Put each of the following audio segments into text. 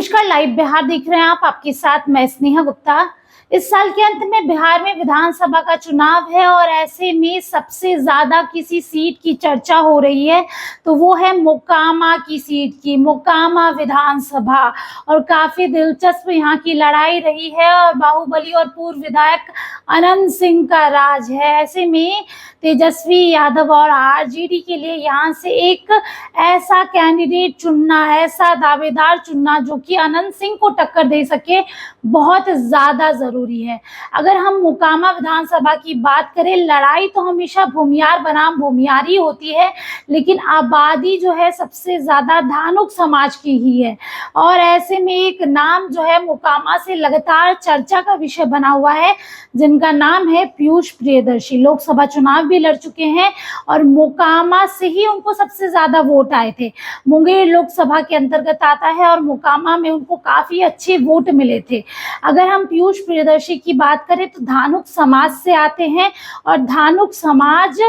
नमस्कार, लाइव बिहार देख रहे हैं आप। आपके साथ मैं स्नेहा गुप्ता। इस साल के अंत में बिहार में विधानसभा का चुनाव है और ऐसे में सबसे ज्यादा किसी सीट की चर्चा हो रही है तो वो है मोकामा की सीट की, मोकामा विधानसभा। और काफी दिलचस्प यहाँ की लड़ाई रही है और बाहुबली और पूर्व विधायक अनंत सिंह का राज है। ऐसे में तेजस्वी यादव और आरजेडी के लिए यहाँ से एक ऐसा कैंडिडेट चुनना, ऐसा दावेदार चुनना जो कि अनंत सिंह को टक्कर दे सके, बहुत ज्यादा जरूरी है। अगर हम मोकामा विधानसभा की बात करें, लड़ाई तो हमेशा भूमियार बनाम भूमियार ही होती है, लेकिन आबादी जो है सबसे ज्यादा धानुक समाज की ही है। और ऐसे में एक नाम जो है मोकामा से लगातार चर्चा का विषय बना हुआ है, जिनका नाम है पीयूष प्रियदर्शी। लोकसभा चुनाव भी लड़ चुके हैं और मोकामा से ही उनको सबसे ज्यादा वोट आए थे। मुंगेर लोकसभा के अंतर्गत आता है और मोकामा में उनको काफी अच्छे वोट मिले थे। अगर हम पीयूष प्रियदर्शी की बात करें तो धानुक समाज से आते हैं और धानुक समाज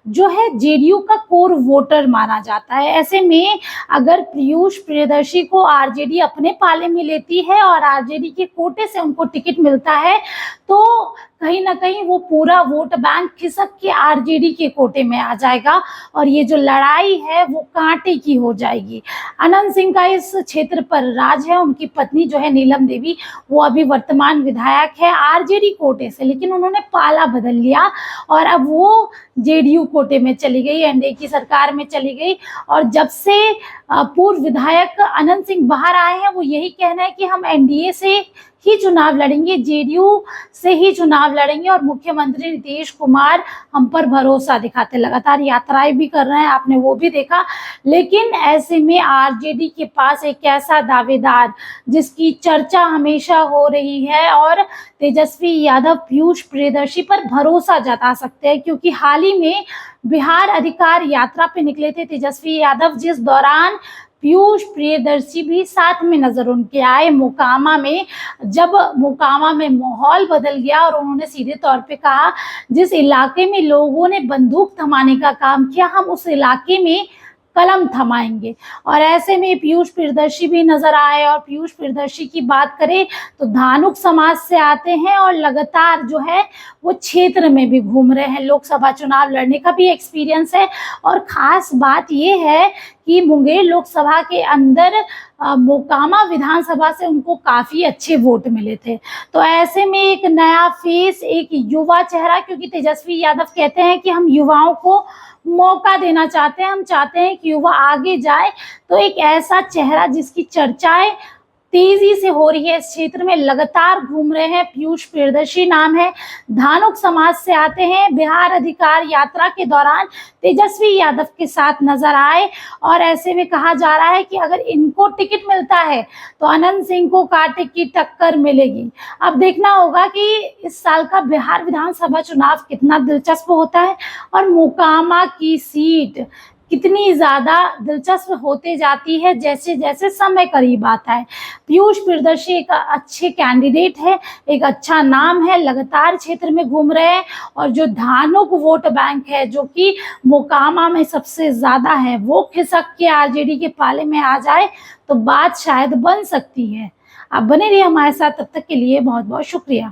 जो है जेडीयू का कोर वोटर माना जाता है। ऐसे में अगर पीयूष प्रियदर्शी को आरजेडी अपने पाले में लेती है और आरजेडी के कोटे से उनको टिकट मिलता है तो कहीं ना कहीं वो पूरा वोट बैंक खिसक के आरजेडी के कोटे में आ जाएगा और ये जो लड़ाई है वो कांटे की हो जाएगी। अनंत सिंह का इस क्षेत्र पर राज है। उनकी पत्नी जो है नीलम देवी, वो अभी वर्तमान विधायक है आरजेडी कोटे से, लेकिन उन्होंने पाला बदल लिया और अब वो जेडीयू कोटे में चली गई, एनडीए की सरकार में चली गई। और जब से पूर्व विधायक अनंत सिंह बाहर आए हैं, वो यही कहना है कि हम एनडीए से ही चुनाव लड़ेंगे, जेडीयू से ही चुनाव लड़ेंगे और मुख्यमंत्री नीतीश कुमार हम पर भरोसा दिखाते, लगातार यात्राएं भी कर रहे हैं, आपने वो भी देखा। लेकिन ऐसे में आरजेडी के पास एक ऐसा दावेदार जिसकी चर्चा हमेशा हो रही है और तेजस्वी यादव पीयूष प्रियदर्शी पर भरोसा जता सकते हैं, क्योंकि हाल ही में बिहार अधिकार यात्रा पे निकले थे तेजस्वी यादव, जिस दौरान पीयूष प्रियदर्शी भी साथ में नजर उनके आए मोकामा में। जब मोकामा में माहौल बदल गया और उन्होंने सीधे तौर पे कहा, जिस इलाके में लोगों ने बंदूक थमाने का काम किया, हम उस इलाके में कलम थमाएंगे। और ऐसे में पीयूष प्रियदर्शी भी नजर आए। और पीयूष प्रियदर्शी की बात करें तो धानुक समाज से आते हैं और लगातार जो है वो क्षेत्र में भी घूम रहे हैं, लोकसभा चुनाव लड़ने का भी एक्सपीरियंस है। और खास बात ये है कि मुंगेर लोकसभा के अंदर मोकामा विधानसभा से उनको काफी अच्छे वोट मिले थे। तो ऐसे में एक नया फेस, एक युवा चेहरा, क्योंकि तेजस्वी यादव कहते हैं कि हम युवाओं को मौका देना चाहते हैं, हम चाहते हैं कि युवा आगे जाए, तो एक ऐसा चेहरा जिसकी चर्चाएं तेजी से हो रही है, इस क्षेत्र में लगातार घूम रहे हैं, पीयूष प्रियदर्शी नाम है, धानुक समाज से आते हैं, बिहार अधिकार यात्रा के दौरान तेजस्वी यादव के साथ नजर आए। और ऐसे में कहा जा रहा है कि अगर इनको टिकट मिलता है तो अनंत सिंह को कांटे की टक्कर मिलेगी। अब देखना होगा कि इस साल का बिहार विधानसभा चुनाव कितना दिलचस्प होता है और मोकामा की सीट कितनी ज्यादा दिलचस्प होते जाती है जैसे जैसे समय करीब आता है। पीयूष प्रियदर्शी एक अच्छे कैंडिडेट है, एक अच्छा नाम है, लगातार क्षेत्र में घूम रहे हैं और जो धानुक वोट बैंक है जो कि मोकामा में सबसे ज्यादा है, वो खिसक के आरजेडी के पाले में आ जाए तो बात शायद बन सकती है। आप बने रहिए हमारे साथ, तब तक के लिए बहुत बहुत शुक्रिया।